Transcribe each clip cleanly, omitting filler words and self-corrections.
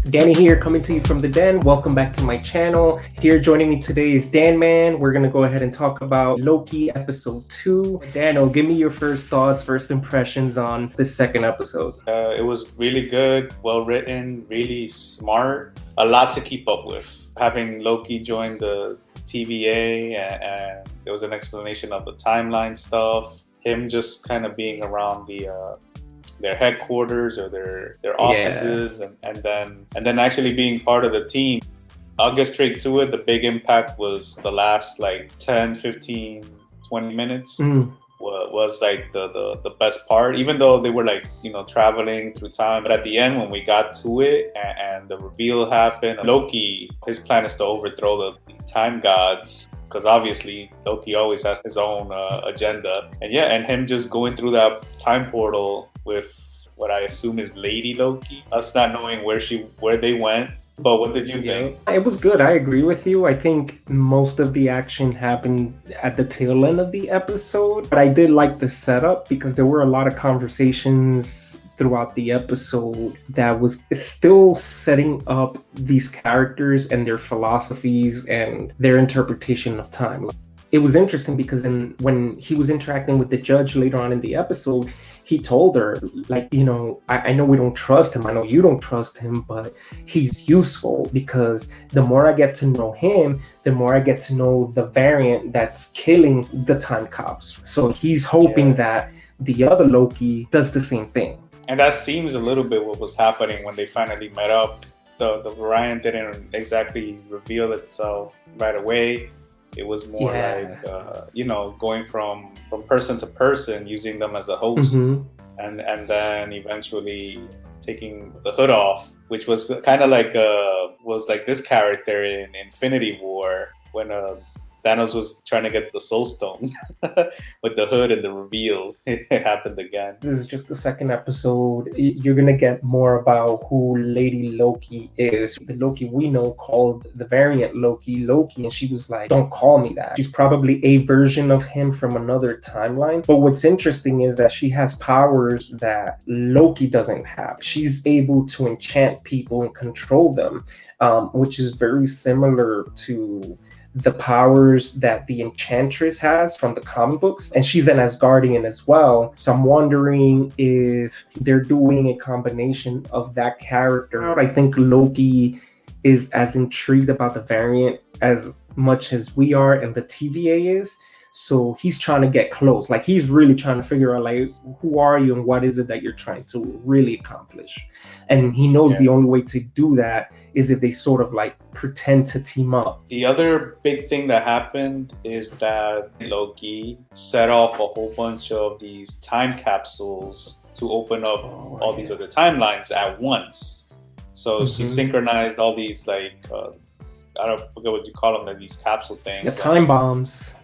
Danny here, coming to you from the den. Welcome back to my channel. Here joining me today is Dan Man. We're gonna go ahead and talk about Loki episode 2. Dano, give me your first thoughts, first impressions on this second episode. It was really good, well written, really smart. A lot to keep up with. Having Loki join the TVA, and there was an explanation of the timeline stuff. Him just kind of being around their headquarters or their offices, and then actually being part of the team. I'll get straight to it. The big impact was the last like 10, 15, 20 minutes. Was like the best part, even though they were like, traveling through time. But at the end, when we got to it and the reveal happened, Loki, his plan is to overthrow the time gods, because obviously Loki always has his own agenda. And him just going through that time portal with what I assume is Lady Loki, us not knowing where they went. But what did you think? It was good. I agree with you. I think most of the action happened at the tail end of the episode, but I did like the setup because there were a lot of conversations throughout the episode that was still setting up these characters and their philosophies and their interpretation of time. It was interesting because then when he was interacting with the judge later on in the episode, he told her, like, I know we don't trust him. I know you don't trust him, but he's useful because the more I get to know him, the more I get to know the variant that's killing the time cops. So he's hoping that the other Loki does the same thing. And that seems a little bit what was happening when they finally met up. The variant didn't exactly reveal itself right away. It was more like, going from person to person, using them as a host, and then eventually taking the hood off, which was kind of like this character in Infinity War when Thanos was trying to get the Soul Stone with the hood and the reveal. It happened again. This is just the second episode. You're going to get more about who Lady Loki is. The Loki we know called the variant Loki, and she was like, don't call me that. She's probably a version of him from another timeline. But what's interesting is that she has powers that Loki doesn't have. She's able to enchant people and control them, which is very similar to the powers that the Enchantress has from the comic books. And she's an Asgardian as well. So I'm wondering if they're doing a combination of that character. I think Loki is as intrigued about the variant as much as we are and the TVA is. So he's trying to get close. Like, he's really trying to figure out, like, who are you and what is it that you're trying to really accomplish? And he knows the only way to do that is if they sort of like pretend to team up. The other big thing that happened is that Loki set off a whole bunch of these time capsules to open up all these other timelines at once. So she synchronized all these, like, I don't forget what you call them, like these capsule things. The time bombs.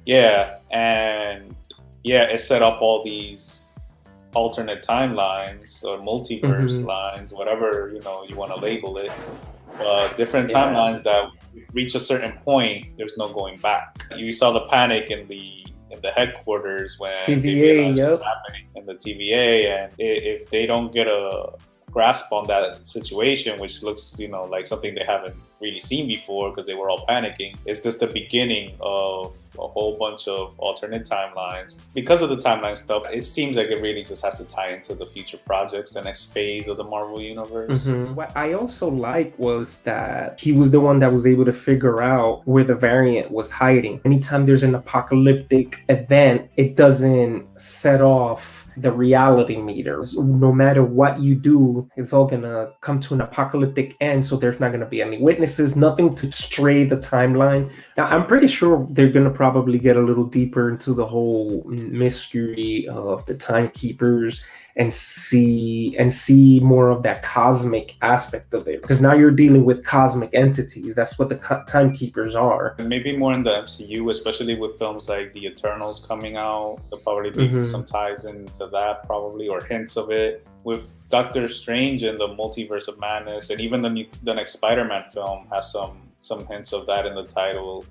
Yeah, and it set off all these alternate timelines or multiverse lines, whatever you want to label it. Different timelines that reach a certain point, there's no going back. You saw the panic in the headquarters when TVA, what's happening in the TVA, and if they don't get a grasp on that situation, which looks like something they haven't really seen before because they were all panicking, it's just the beginning of a whole bunch of alternate timelines. Because of the timeline stuff, it seems like it really just has to tie into the future projects, the next phase of the Marvel Universe. What I also like was that he was the one that was able to figure out where the variant was hiding. Anytime there's an apocalyptic event, it doesn't set off the reality meter. No matter what you do, it's all gonna come to an apocalyptic end, so there's not gonna be any witnesses, nothing to stray the timeline. Now, I'm pretty sure they're gonna probably get a little deeper into the whole mystery of the timekeepers and see more of that cosmic aspect of it, because now you're dealing with cosmic entities. That's what the timekeepers are. And maybe more in the MCU, especially with films like The Eternals coming out, there'll probably be some ties into that, probably, or hints of it. With Doctor Strange and the Multiverse of Madness, and even the next Spider-Man film has some some hints of that in the title.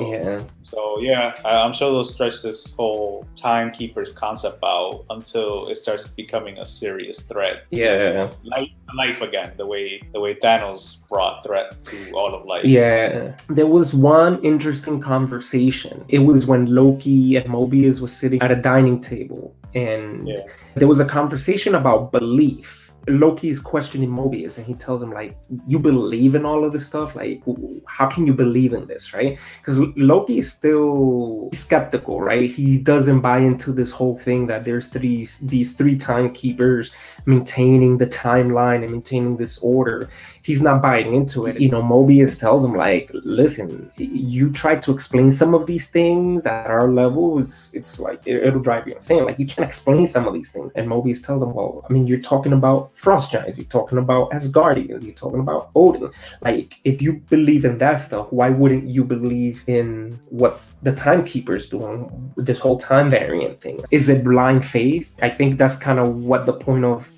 Yeah. So yeah, I'm sure they'll stretch this whole timekeepers concept out until it starts becoming a serious threat. Yeah. To life again, the way Thanos brought threat to all of life. Yeah. There was one interesting conversation. It was when Loki and Mobius was sitting at a dining table, and there was a conversation about belief. Loki is questioning Mobius, and he tells him, like, you believe in all of this stuff? Like, how can you believe in this, right? Because Loki is still skeptical, right? He doesn't buy into this whole thing that there's these three timekeepers maintaining the timeline and maintaining this order. He's not buying into it. Mobius tells him, like, listen, you try to explain some of these things at our level, it's like, it'll drive you insane. Like, you can't explain some of these things. And Mobius tells him, well, I mean, you're talking about Frost Giants, you're talking about Asgardians, you're talking about Odin. Like, if you believe in that stuff, why wouldn't you believe in what the timekeepers doing, this whole time variant thing? Is it blind faith? I think that's kind of what the point of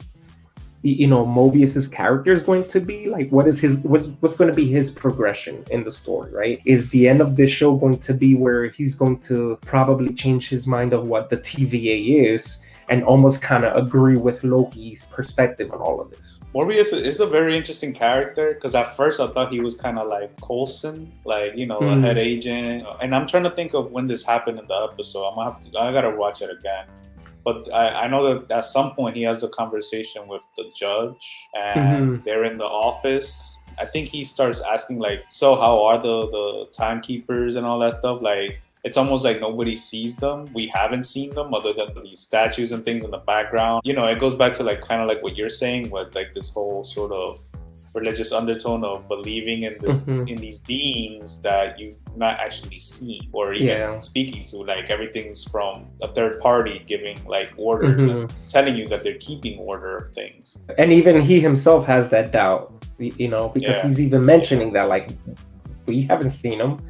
Mobius's character is going to be. Like, what's going to be his progression in the story, right? Is the end of this show going to be where he's going to probably change his mind of what the TVA is and almost kind of agree with Loki's perspective on all of this? Mobius is a very interesting character, because at first I thought he was kind of like Coulson, like, a head agent. And I'm trying to think of when this happened in the episode. I gotta watch it again. But I know that at some point he has a conversation with the judge, and they're in the office. I think he starts asking, like, so how are the timekeepers and all that stuff? Like, it's almost like nobody sees them. We haven't seen them other than these statues and things in the background. It goes back to, like, kind of like what you're saying, with like this whole sort of religious undertone of believing in this in these beings that you've not actually seen or even speaking to. Like, everything's from a third party giving, like, orders and telling you that they're keeping order of things. And even he himself has that doubt, because he's even mentioning that, like, we haven't seen them.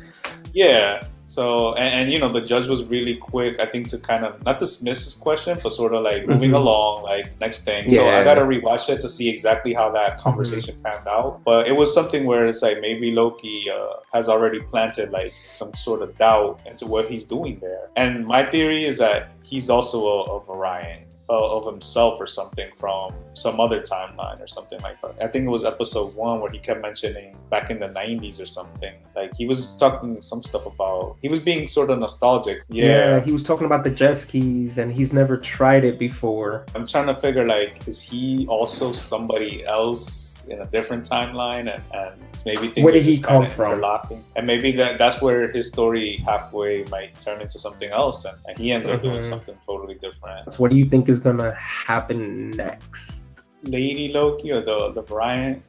Yeah. So, and the judge was really quick, I think, to kind of not dismiss his question, but sort of like moving along, like, next thing. So I got to rewatch it to see exactly how that conversation panned out. But it was something where it's like maybe Loki has already planted, like, some sort of doubt into what he's doing there. And my theory is that he's also a variant of himself or something from some other timeline or something like that. I think it was episode 1 where he kept mentioning back in the 90s or something. Like, he was talking some stuff about, he was being sort of nostalgic. Yeah, he was talking about the jet skis and he's never tried it before. I'm trying to figure, like, is he also somebody else in a different timeline, and maybe things where did are just he come from interlocking, and maybe that's where his story halfway might turn into something else, and he ends up doing something totally different. So what do you think is gonna happen next? Lady Loki, or the variant,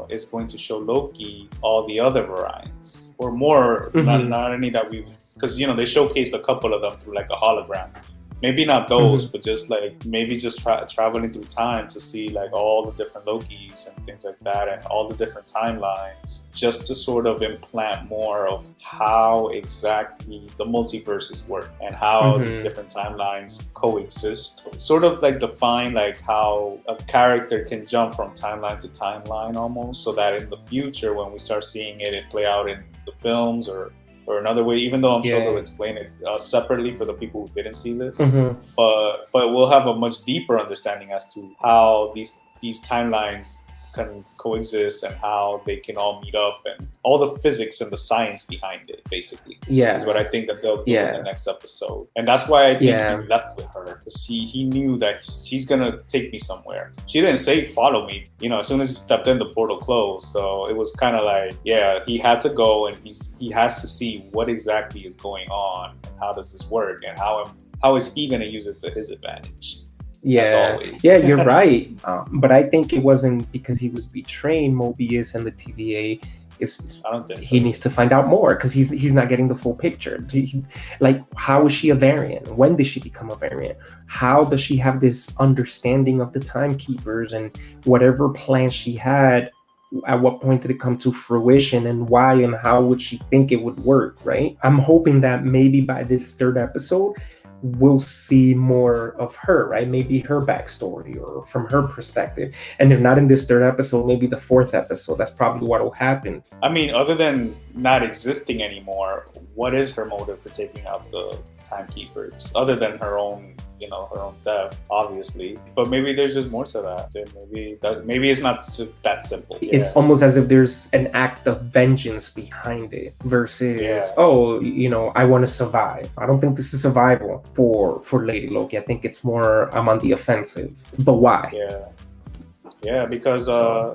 is going to show Loki all the other variants, or more, not any that we, because they showcased a couple of them through, like, a hologram. Maybe not those, but just, like, maybe just traveling through time to see, like, all the different Lokis and things like that, and all the different timelines, just to sort of implant more of how exactly the multiverses work and how these different timelines coexist. Sort of like define, like, how a character can jump from timeline to timeline almost, so that in the future, when we start seeing it play out in the films or another way, even though I'm sure they'll explain it separately for the people who didn't see this, but we'll have a much deeper understanding as to how these timelines can coexist and how they can all meet up and all the physics and the science behind it, basically. Is what I think that they'll do in the next episode. And that's why I think he left with her, because he knew that she's gonna take me somewhere. She didn't say follow me, as soon as he stepped in, the portal closed. So it was kind of like, he had to go, and he has to see what exactly is going on and how does this work, and how is he gonna use it to his advantage. Yeah, you're right. But I think it wasn't because he was betraying Mobius and the TVA. I don't think he needs to find out more, because he's not getting the full picture. Like, how is she a variant? When did she become a variant? How does she have this understanding of the timekeepers, and whatever plan she had, at what point did it come to fruition, and why and how would she think it would work, right? I'm hoping that maybe by this third episode, we'll see more of her, right? Maybe her backstory or from her perspective. And if not in this third episode, maybe the fourth episode. That's probably what will happen. I mean, other than not existing anymore, what is her motive for taking out the timekeepers? Other than her own, her own death, obviously. But maybe there's just more to that. Maybe it's not that simple. It's almost as if there's an act of vengeance behind it versus, I want to survive. I don't think this is survival for Lady Loki. I think it's more, I'm on the offensive. But why? Yeah, because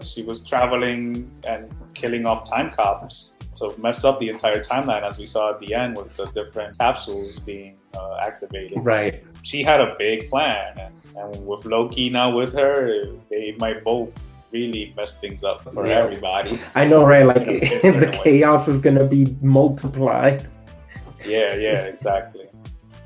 she was traveling and killing off time cops to mess up the entire timeline, as we saw at the end with the different capsules being activated. Right. She had a big plan, and with Loki now with her, they might both really mess things up for everybody. I know, right? Like the chaos is gonna be multiplied. Yeah, exactly.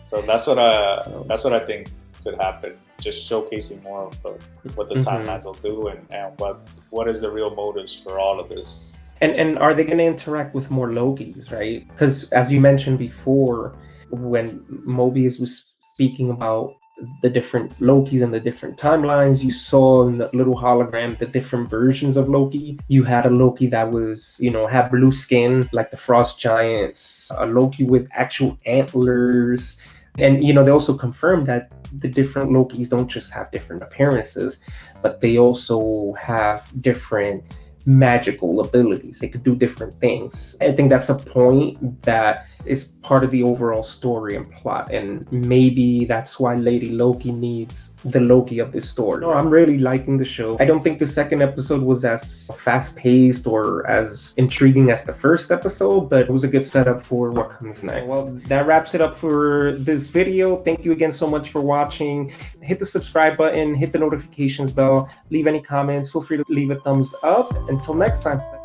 So that's what I think could happen. Just showcasing more of what the timelines will do and what is the real motives for all of this. And are they going to interact with more Lokis, right? Because as you mentioned before, when Mobius was speaking about the different Lokis and the different timelines, you saw in the little hologram the different versions of Loki. You had a Loki that was, had blue skin like the Frost Giants, a Loki with actual antlers. And, they also confirmed that the different Lokis don't just have different appearances, but they also have different magical abilities. They could do different things. I think that's a point that is part of the overall story and plot, and maybe that's why Lady Loki needs the Loki of this story. No, I'm really liking the show. I don't think the second episode was as fast-paced or as intriguing as the first episode, but it was a good setup for what comes next. Well, that wraps it up for this video. Thank you again so much for watching. Hit the subscribe button, hit the notifications bell, leave any comments, feel free to leave a thumbs up. Until next time.